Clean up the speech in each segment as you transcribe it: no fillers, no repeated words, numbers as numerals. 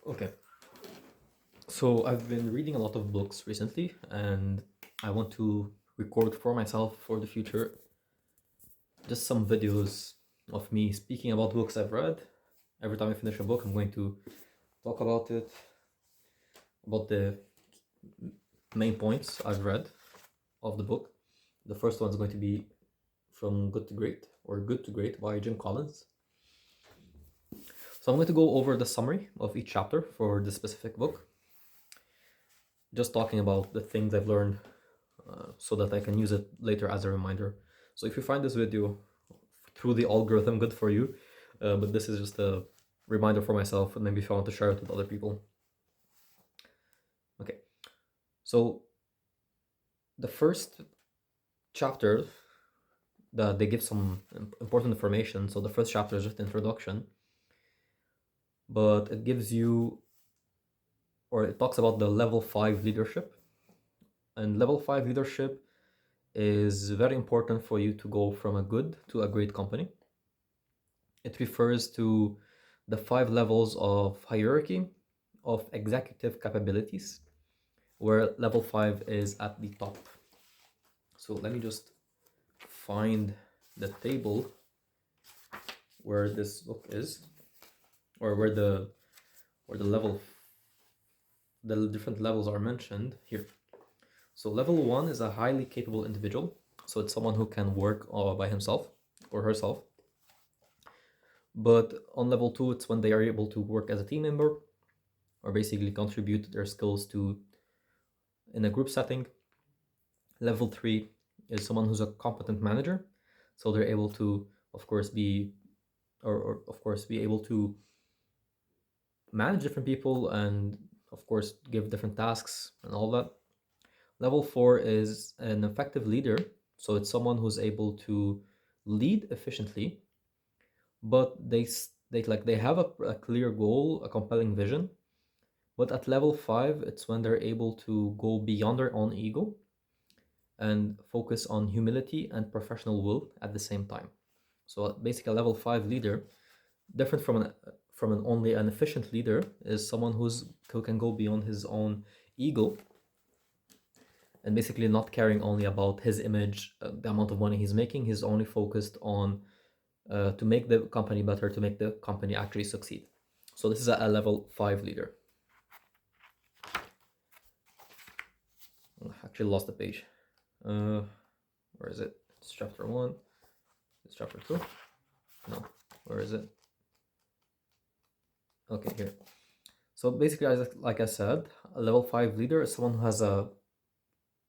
Okay, so I've been reading a lot of books recently, and I want to record for myself for the future just some videos of me speaking about books I've read. Every time I finish a book, I'm going to talk about it, about the main points I've read of the book. The first one is going to be From Good to Great, or Good to Great by Jim Collins. So I'm going to go over the summary of each chapter for the specific book, just talking about the things I've learned so that I can use it later as a reminder. So if you find this video through the algorithm, good for you. But this is just a reminder for myself, and maybe if I want to share it with other people. Okay, so the first chapter, they give some important information. So the first chapter is just introduction, but it gives you, or it talks about the level 5 leadership. And level 5 leadership is very important for you to go from a good to a great company. It refers to the 5 levels of hierarchy of executive capabilities, where level 5 is at the top. So let me just find the table where this book is, or where the level, the different levels are mentioned here. So level 1 is a highly capable individual. So it's someone who can work by himself or herself. But on level 2, it's when they are able to work as a team member, or basically contribute their skills to in a group setting. Level 3 is someone who's a competent manager, so they're able to, of course, be able to manage different people and, of course, give different tasks and all that. Level 4 is an effective leader, so it's someone who's able to lead efficiently, but they have a clear goal, a compelling vision. But at level 5, it's when they're able to go beyond their own ego and focus on humility and professional will at the same time. So basically, a level 5 leader, different from an only an efficient leader, is someone who can go beyond his own ego and basically not caring only about his image, the amount of money he's making. He's only focused on to make the company better, to make the company actually succeed. So this is a level 5 leader. I actually lost the page. Where is it? It's chapter 1. It's chapter 2. No, where is it? Okay, here. So basically, like I said, a level 5 leader is someone who has a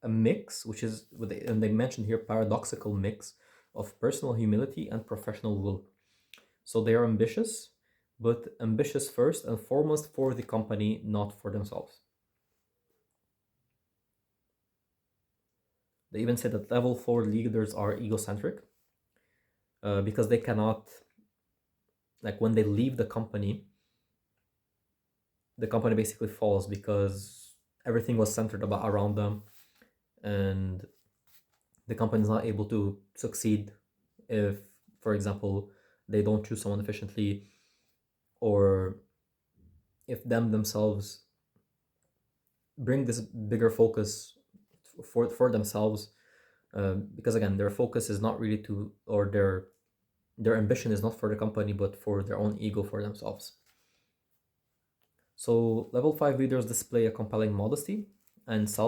mix, which is and they mentioned here, paradoxical mix of personal humility and professional will. So they are ambitious, but ambitious first and foremost for the company, not for themselves. They even say that level 4 leaders are egocentric because they cannot, like, when they leave the company basically falls because everything was centered around them, and the company is not able to succeed if, for example, they don't choose someone efficiently, or if themselves bring this bigger focus for themselves, because again, their focus is not really to, or their ambition is not for the company but for their own ego, for themselves. So level 5 leaders display a compelling modesty and I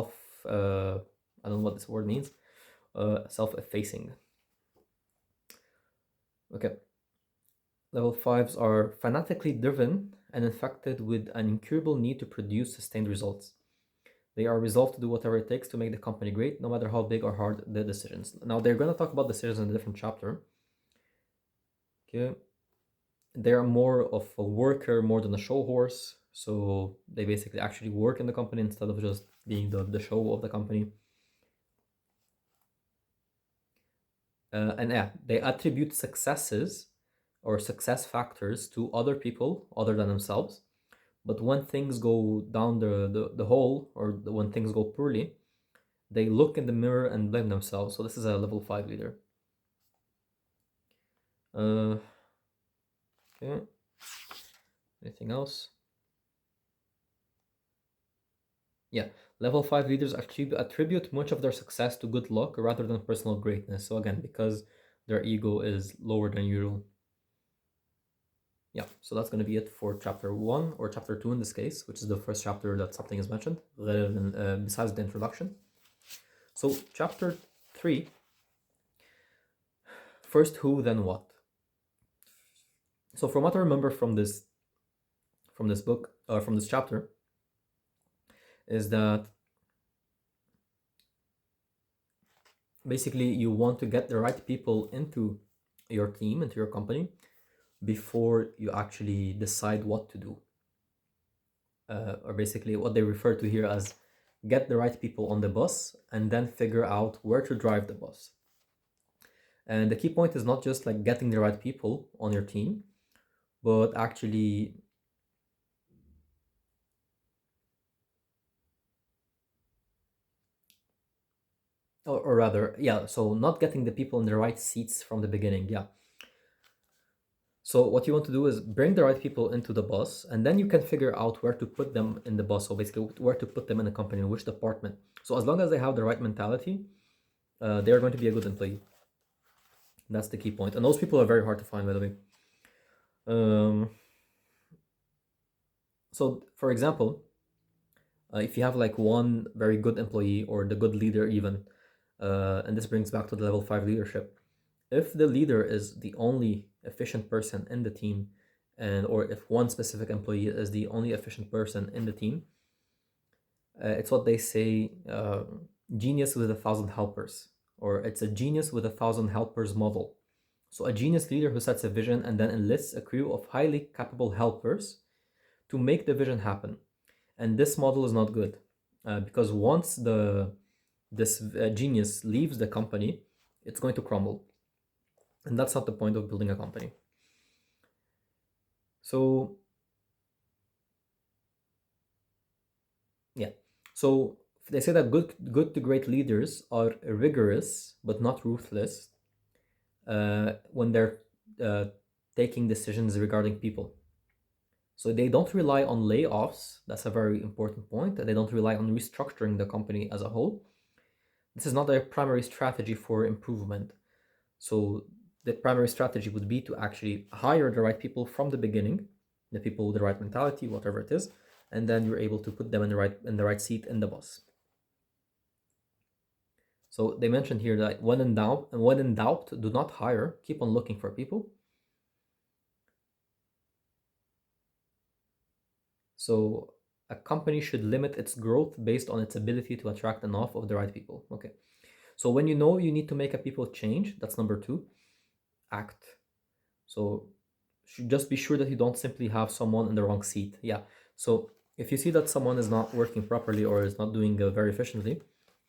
don't know what this word means, self-effacing. Okay. Level 5s are fanatically driven and infected with an incurable need to produce sustained results. They are resolved to do whatever it takes to make the company great, no matter how big or hard the decisions. Now, they're going to talk about decisions in a different chapter. Okay. They are more of a worker more than a show horse. So they basically actually work in the company instead of just being the show of the company. And yeah, they attribute successes or success factors to other people other than themselves. But when things go down the hole, or when things go poorly, they look in the mirror and blame themselves. So this is a level 5 leader. Okay. Anything else? Yeah, level 5 leaders attribute much of their success to good luck rather than personal greatness. So again, because their ego is lower than usual. Yeah, so that's going to be it for chapter 1, or chapter 2 in this case, which is the first chapter that something is mentioned, rather than, besides the introduction. So chapter 3, first who, then what. So from what I remember from this book, or from this chapter, is that basically you want to get the right people into your team, into your company, before you actually decide what to do. Or basically what they refer to here as get the right people on the bus and then figure out where to drive the bus. And the key point is not just like getting the right people on your team, but actually or rather, yeah, so not getting the people in the right seats from the beginning. Yeah. So what you want to do is bring the right people into the bus, and then you can figure out where to put them in the bus. So basically, where to put them in the company, in which department. So as long as they have the right mentality, they are going to be a good employee. That's the key point. And those people are very hard to find, by the way. Um, so, for example, if you have like one very good employee or the good leader, even, and this brings back to the level 5 leadership. If the leader is the only efficient person in the team, and or if one specific employee is the only efficient person in the team, it's what they say, genius with 1,000 helpers, or it's a genius with 1,000 helpers model. So a genius leader who sets a vision and then enlists a crew of highly capable helpers to make the vision happen. And this model is not good, because once this genius leaves the company, it's going to crumble, and that's not the point of building a company. So yeah, so they say that good to great leaders are rigorous but not ruthless, when they're uh, taking decisions regarding people. So they don't rely on layoffs. That's a very important point. They don't rely on restructuring the company as a whole. This is not their primary strategy for improvement. So the primary strategy would be to actually hire the right people from the beginning, the people with the right mentality, whatever it is, and then you're able to put them in the right seat in the bus. So they mentioned here that when in doubt, do not hire. Keep on looking for people. So a company should limit its growth based on its ability to attract enough of the right people. Okay. So when you know you need to make a people change, that's number 2. Act. So should just be sure that you don't simply have someone in the wrong seat. Yeah. So if you see that someone is not working properly or is not doing very efficiently,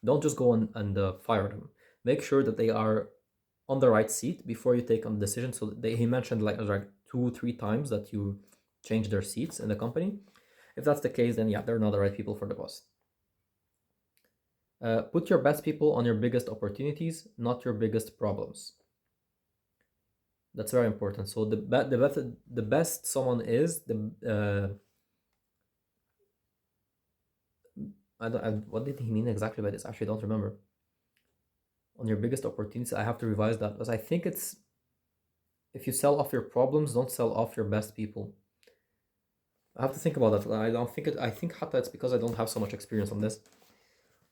don't just go and fire them. Make sure that they are on the right seat before you take on the decision. So he mentioned like 2-3 times that you change their seats in the company. If that's the case, then yeah, they're not the right people for the boss. Put your best people on your biggest opportunities, not your biggest problems. That's very important. So the best someone is, what did he mean exactly by this? Actually, I don't remember. On your biggest opportunities, I have to revise that, because I think it's, if you sell off your problems, don't sell off your best people. I have to think about that. I don't think it. I think hatta it's because I don't have so much experience on this,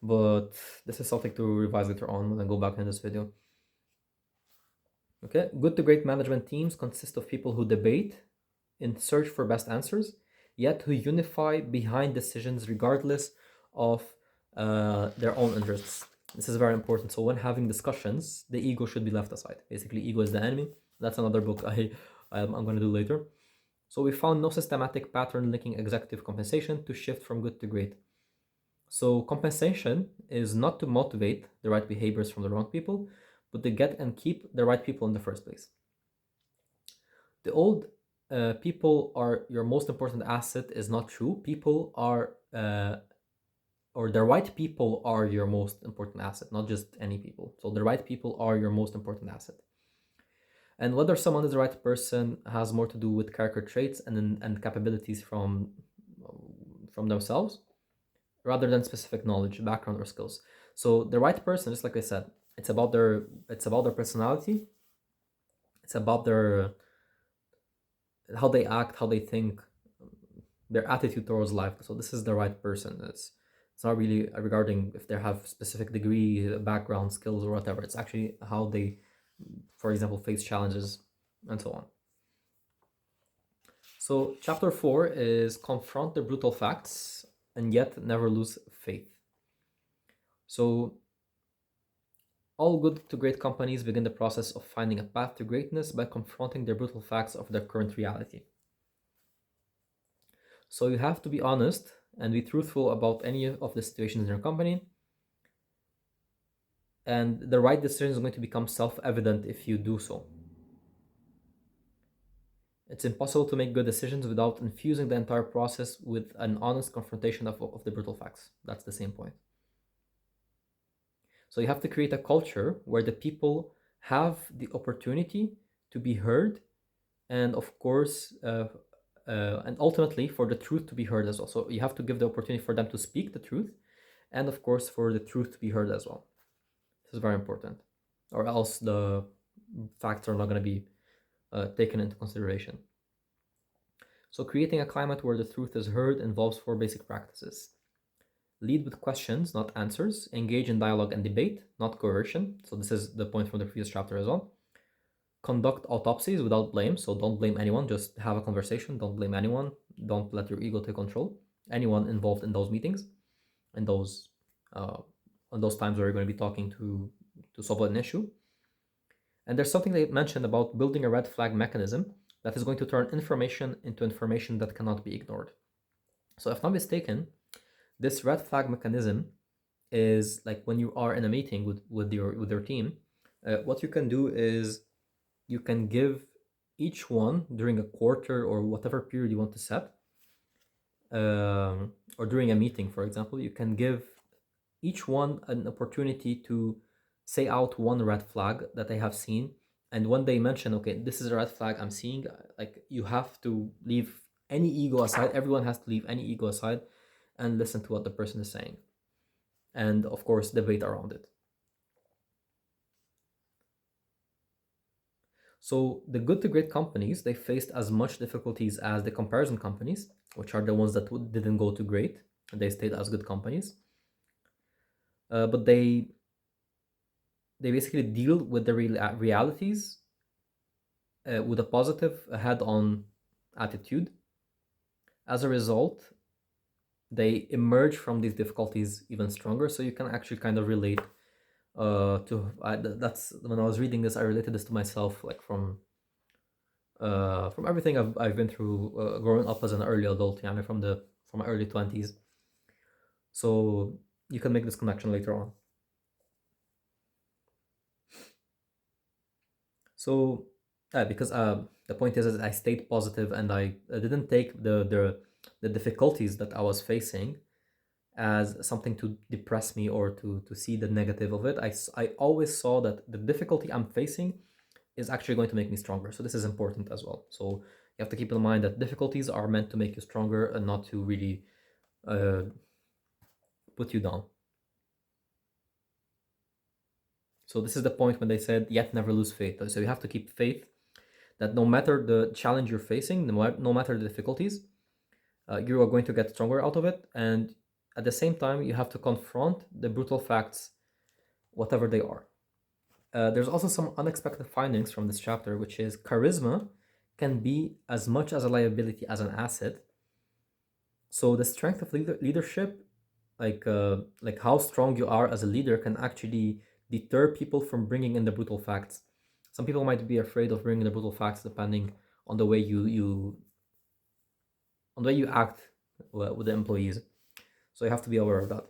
but this is something to revise later on when I go back in this video. Okay, good to great management teams consist of people who debate in search for best answers, yet who unify behind decisions regardless of their own interests. This is very important. So when having discussions, the ego should be left aside. Basically, ego is the enemy. That's another book I'm going to do later. So we found no systematic pattern linking executive compensation to shift from good to great. So compensation is not to motivate the right behaviors from the wrong people, but to get and keep the right people in the first place. The old people are your most important asset is not true. People are, or the right people are your most important asset, not just any people. So the right people are your most important asset. And whether someone is the right person has more to do with character traits and capabilities from themselves, rather than specific knowledge, background, or skills. So the right person, just like I said, it's about their personality, it's about their how they act, how they think, their attitude towards life. So this is the right person. It's not really regarding if they have specific degree, background, skills, or whatever. It's actually how they, for example, face challenges and so on. So chapter 4 is confront the brutal facts and yet never lose faith. So all good to great companies begin the process of finding a path to greatness by confronting the brutal facts of their current reality. So you have to be honest and be truthful about any of the situations in your company. And the right decision is going to become self-evident if you do so. It's impossible to make good decisions without infusing the entire process with an honest confrontation of the brutal facts. That's the same point. So you have to create a culture where the people have the opportunity to be heard, and of course, and ultimately for the truth to be heard as well. So you have to give the opportunity for them to speak the truth, and of course for the truth to be heard as well. This is very important, or else the facts are not going to be taken into consideration. So creating a climate where the truth is heard involves 4 basic practices. Lead with questions, not answers. Engage in dialogue and debate, not coercion. So this is the point from the previous chapter as well. Conduct autopsies without blame. So don't blame anyone, just have a conversation. Don't blame anyone. Don't let your ego take control. Anyone involved in those meetings and those on those times where you're going to be talking to solve an issue. And there's something they mentioned about building a red flag mechanism that is going to turn information into information that cannot be ignored. So if not mistaken, this red flag mechanism is like when you are in a meeting with your team, what you can do is you can give each one during a quarter or whatever period you want to set, or during a meeting, for example, you can give each one an opportunity to say out one red flag that they have seen. And when they mention, okay, this is a red flag I'm seeing, like you have to leave any ego aside. Everyone has to leave any ego aside and listen to what the person is saying. And of course, debate around it. So the good to great companies, they faced as much difficulties as the comparison companies, which are the ones that didn't go to great, and they stayed as good companies. But they basically deal with the realities with a positive head-on attitude. As a result, they emerge from these difficulties even stronger. So you can actually kind of relate that's when I was reading this, I related this to myself, like from everything I've been through growing up as an early adult, from my early 20s. So you can make this connection later on. So because the point is I stayed positive and I didn't take the difficulties that I was facing as something to depress me or to see the negative of it. I always saw that the difficulty I'm facing is actually going to make me stronger. So this is important as well. So you have to keep in mind that difficulties are meant to make you stronger and not to really put you down. So this is the point when they said, yet never lose faith. So you have to keep faith that no matter the challenge you're facing, no matter the difficulties, you are going to get stronger out of it. And at the same time, you have to confront the brutal facts, whatever they are. There's also some unexpected findings from this chapter, which is charisma can be as much as a liability as an asset. So the strength of leadership, like how strong you are as a leader, can actually deter people from bringing in the brutal facts. Some people might be afraid of bringing the brutal facts depending on the way you act with the employees. So you have to be aware of that.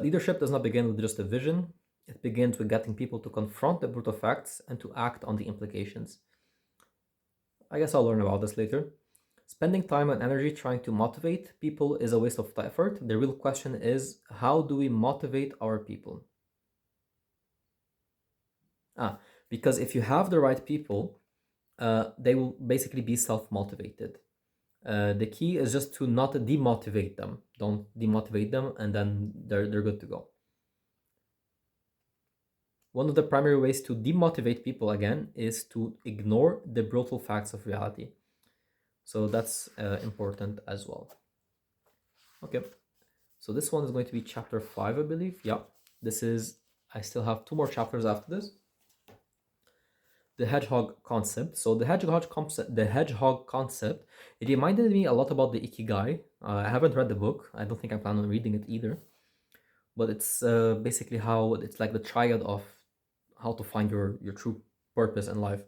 Leadership does not begin with just a vision. It begins with getting people to confront the brutal facts and to act on the implications. I guess I'll learn about this later. Spending time and energy trying to motivate people is a waste of effort. The real question is, how do we motivate our people? Because if you have the right people, they will basically be self-motivated. The key is just to not demotivate them. Don't demotivate them, and then they're good to go. One of the primary ways to demotivate people again is to ignore the brutal facts of reality. So that's important as well. Okay, so this one is going to be chapter 5, I believe. Yeah, this is, I still have 2 more chapters after this. The hedgehog concept. So the hedgehog concept, it reminded me a lot about the Ikigai. I haven't read the book. I don't think I plan on reading it either. But it's basically how it's like the triad of how to find your true purpose in life.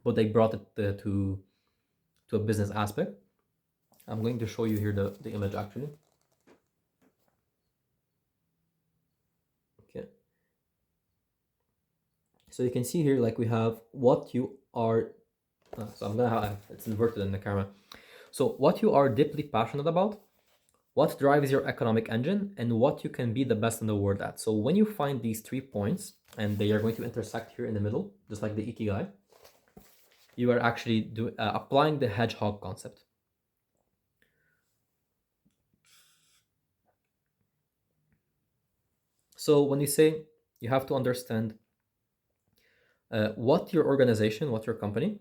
But they brought it to a business aspect. I'm going to show you here the image actually. Okay. So you can see here, like we have what you are. So I'm gonna have it's inverted in the camera. So what you are deeply passionate about, what drives your economic engine, and what you can be the best in the world at. So when you find these 3 points, and they are going to intersect here in the middle, just like the Ikigai, you are actually applying the hedgehog concept. So when you say you have to understand what your organization, what your company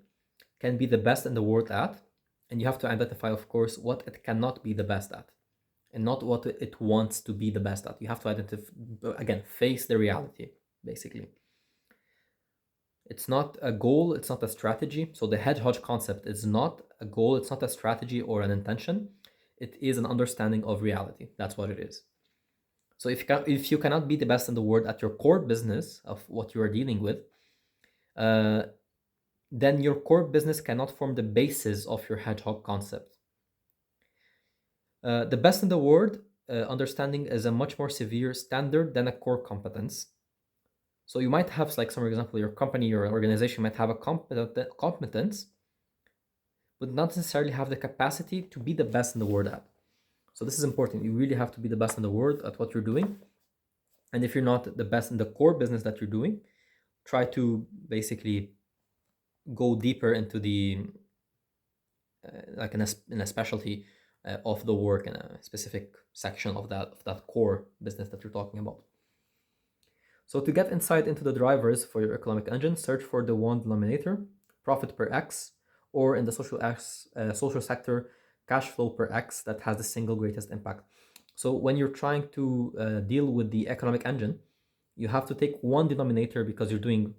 can be the best in the world at, and you have to identify, of course, what it cannot be the best at, and not what it wants to be the best at. You have to identify, again, face the reality, basically. It's not a goal, it's not a strategy. So the hedgehog concept is not a goal, it's not a strategy or an intention. It is an understanding of reality. That's what it is. So if you cannot be the best in the world at your core business of what you are dealing with, then your core business cannot form the basis of your hedgehog concept. The best in the world understanding is a much more severe standard than a core competence. So you might have, like, some example, your company, your organization might have a competence, but not necessarily have the capacity to be the best in the world at. So this is important. You really have to be the best in the world at what you're doing. And if you're not the best in the core business that you're doing, try to basically go deeper into the like in a specialty of the work in a specific section of that core business that you're talking about. So to get insight into the drivers for your economic engine, search for the one denominator, profit per X, or in the social sector, cash flow per X, that has the single greatest impact. So when you're trying to deal with the economic engine, you have to take one denominator because you're doing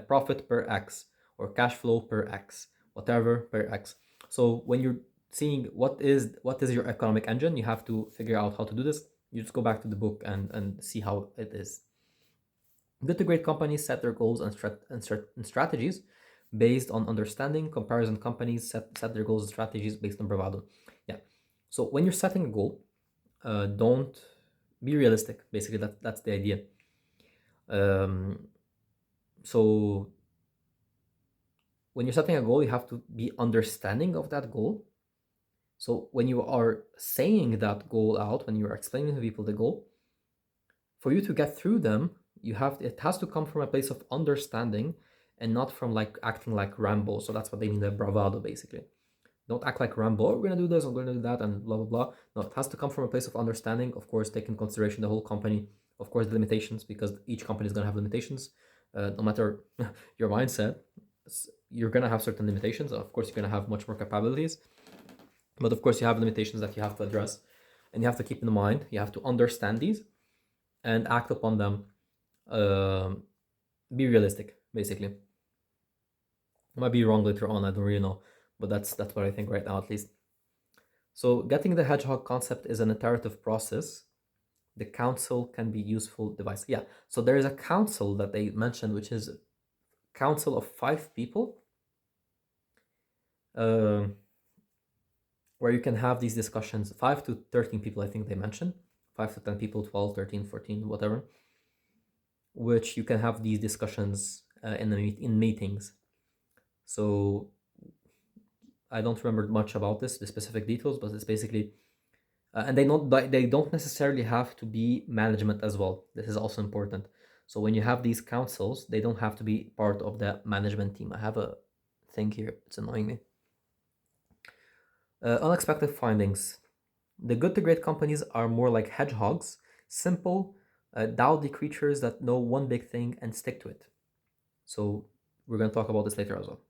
profit per X or cash flow per X, whatever per X. So when you're seeing what is your economic engine, you have to figure out how to do this. You just go back to the book and see how it is. Good to great companies set their goals and strategies based on understanding. Comparison companies set their goals and strategies based on bravado. Yeah. So when you're setting a goal, don't be realistic. Basically, that's the idea. So when you're setting a goal, you have to be understanding of that goal. So when you are saying that goal out, when you are explaining to people the goal, for you to get through them, it has to come from a place of understanding and not from like acting like Rambo. So that's what they mean by bravado, basically. Don't act like Rambo. We're gonna do this, we're gonna do that, and blah blah blah. No, it has to come from a place of understanding. Of course, take in consideration the whole company. Of course, the limitations, because each company is gonna have limitations. No matter your mindset, you're gonna have certain limitations. Of course, you're gonna have much more capabilities, but of course, you have limitations that you have to address, and you have to keep in mind. You have to understand these and act upon them. Be realistic, basically. I might be wrong later on, I don't really know, but that's what I think right now, at least. So getting the hedgehog concept is an iterative process. The council can be useful device. Yeah, so there is a council that they mentioned, which is a council of 5 people, where you can have these discussions. 5 to 13 people, I think they mentioned. 5 to 10 people, 12, 13, 14, whatever, which you can have these discussions in meetings. So I don't remember much about the specific details, but it's basically, and they don't necessarily have to be management as well. This is also important. So when you have these councils, they don't have to be part of the management team. I have a thing here, it's annoying me. Unexpected findings. The good to great companies are more like hedgehogs, simple, dowdy creatures that know one big thing and stick to it. So we're going to talk about this later as well.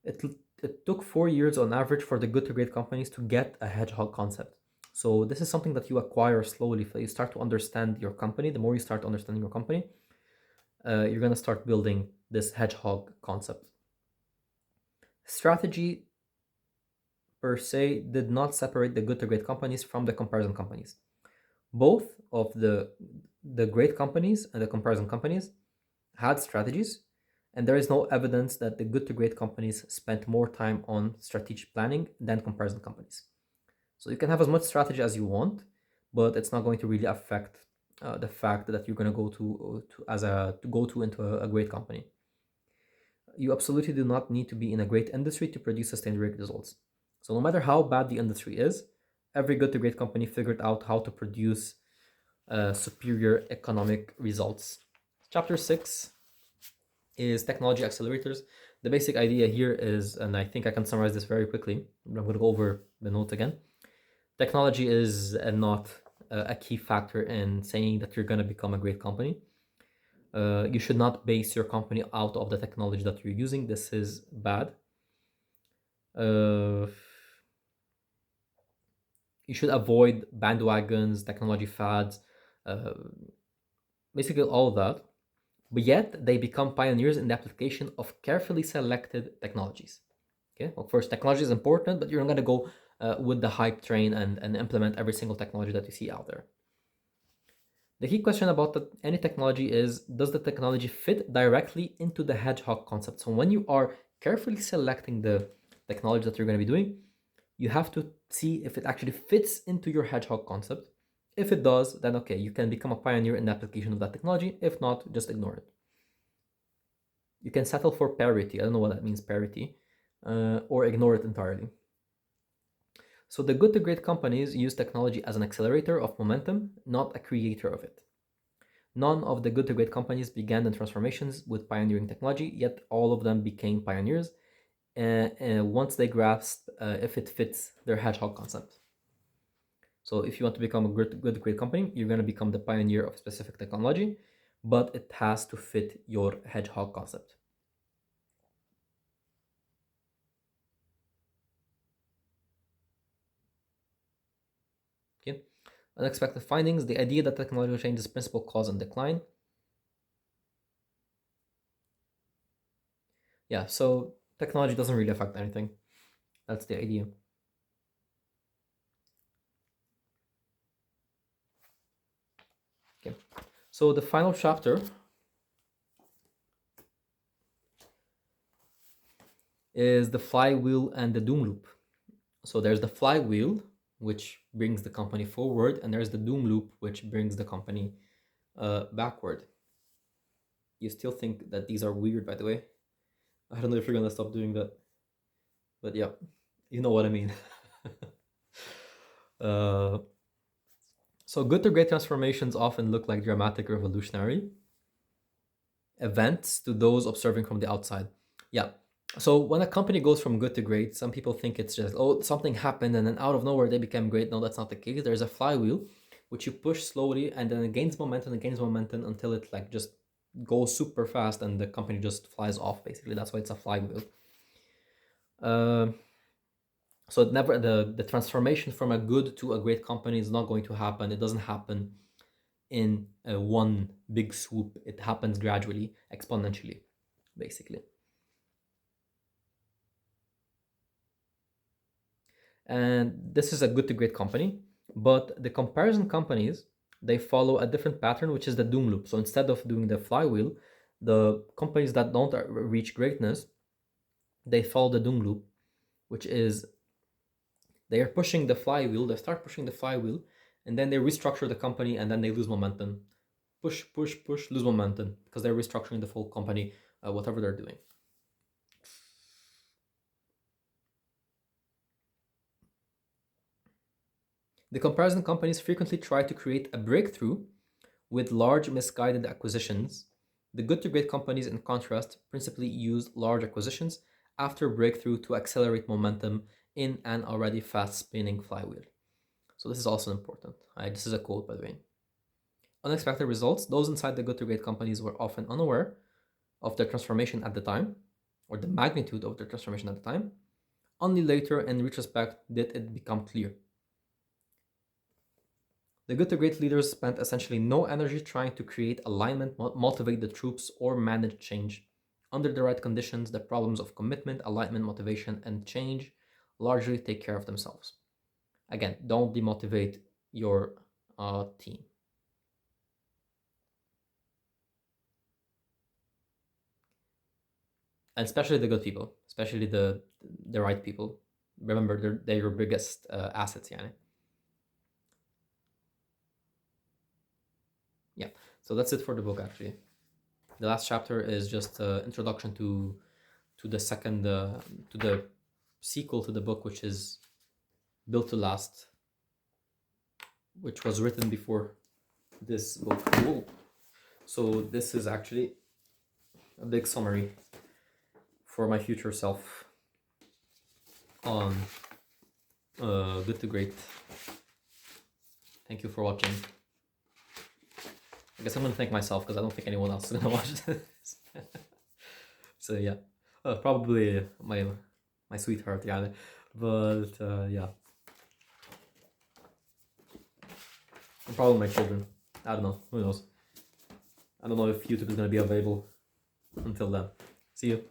It, it took 4 years on average for the good to great companies to get a hedgehog concept. So this is something that you acquire slowly. You start to understand your company. The more you start understanding your company, you're going to start building this hedgehog concept. Strategy per se did not separate the good to great companies from the comparison companies. Both of the great companies and the comparison companies had strategies, and there is no evidence that the good to great companies spent more time on strategic planning than comparison companies. So you can have as much strategy as you want, but it's not going to really affect the fact that you're going to go to go to into a great company. You absolutely do not need to be in a great industry to produce sustained great results. So no matter how bad the industry is, every good to great company figured out how to produce superior economic results. Chapter 6 is technology accelerators. The basic idea here is, and I think I can summarize this very quickly, but I'm going to go over the notes again. Technology is not a key factor in saying that you're going to become a great company. You should not base your company out of the technology that you're using. This is bad. You should avoid bandwagons, technology fads, basically all of that. But yet they become pioneers in the application of carefully selected technologies. Okay, of course, technology is important, but you're not going to go with the hype train and implement every single technology that you see out there. The key question about any technology is, does the technology fit directly into the hedgehog concept? So when you are carefully selecting the technology that you're going to be doing, you have to see if it actually fits into your hedgehog concept. If it does, then okay, you can become a pioneer in the application of that technology. If not, just ignore it. You can settle for parity. I don't know what that means, parity, or ignore it entirely. So the good to great companies use technology as an accelerator of momentum, not a creator of it. None of the good to great companies began the transformations with pioneering technology, yet all of them became pioneers once they grasped if it fits their hedgehog concept. So if you want to become a good great company, you're going to become the pioneer of specific technology, but it has to fit your hedgehog concept. Okay. Unexpected findings, the idea that technological change is principal cause and decline. Yeah, so technology doesn't really affect anything. That's the idea. Okay, so the final chapter is the flywheel and the doom loop. So there's the flywheel, which brings the company forward, and there's the doom loop, which brings the company backward. You still think that these are weird, by the way. I don't know if you're gonna stop doing that, but yeah, you know what I mean. So good to great transformations often look like dramatic revolutionary events to those observing from the outside. Yeah. So when a company goes from good to great, some people think it's just, oh, something happened and then out of nowhere they became great. No, that's not the case. There's a flywheel which you push slowly and then it gains momentum and gains momentum until it like just goes super fast and the company just flies off. Basically, that's why it's a flywheel. So it never the transformation from a good to a great company is not going to happen. It doesn't happen in one big swoop. It happens gradually, exponentially, basically. And this is a good to great company, but the comparison companies, they follow a different pattern, which is the doom loop. So instead of doing the flywheel, the companies that don't reach greatness, they follow the doom loop, which is they are pushing the flywheel, they start pushing the flywheel, and then they restructure the company and then they lose momentum. Push, push, push, lose momentum because they're restructuring the full company, whatever they're doing. The comparison companies frequently try to create a breakthrough with large misguided acquisitions. The good to great companies, in contrast, principally use large acquisitions after breakthrough to accelerate momentum in an already fast spinning flywheel. So this is also important. This is a quote, by the way. Unexpected results. Those inside the good to great companies were often unaware of their transformation at the time, or the magnitude of their transformation at the time. Only later, in retrospect, did it become clear. The good to great leaders spent essentially no energy trying to create alignment, motivate the troops, or manage change. Under the right conditions, the problems of commitment, alignment, motivation, and change largely take care of themselves. Again, don't demotivate your team. And especially the good people, especially the right people. Remember, they're your biggest assets, yani. Yeah, so that's it for the book, actually. The last chapter is just introduction to the second to the sequel to the book, which is Built to Last, which was written before this book. Whoa. So this is actually a big summary for my future self on Good to Great. Thank you for watching. I guess I'm gonna thank myself because I don't think anyone else is gonna watch this. So yeah, probably my sweetheart, yeah, but yeah, and probably my children. I don't know. Who knows? I don't know if YouTube is gonna be available until then. See you.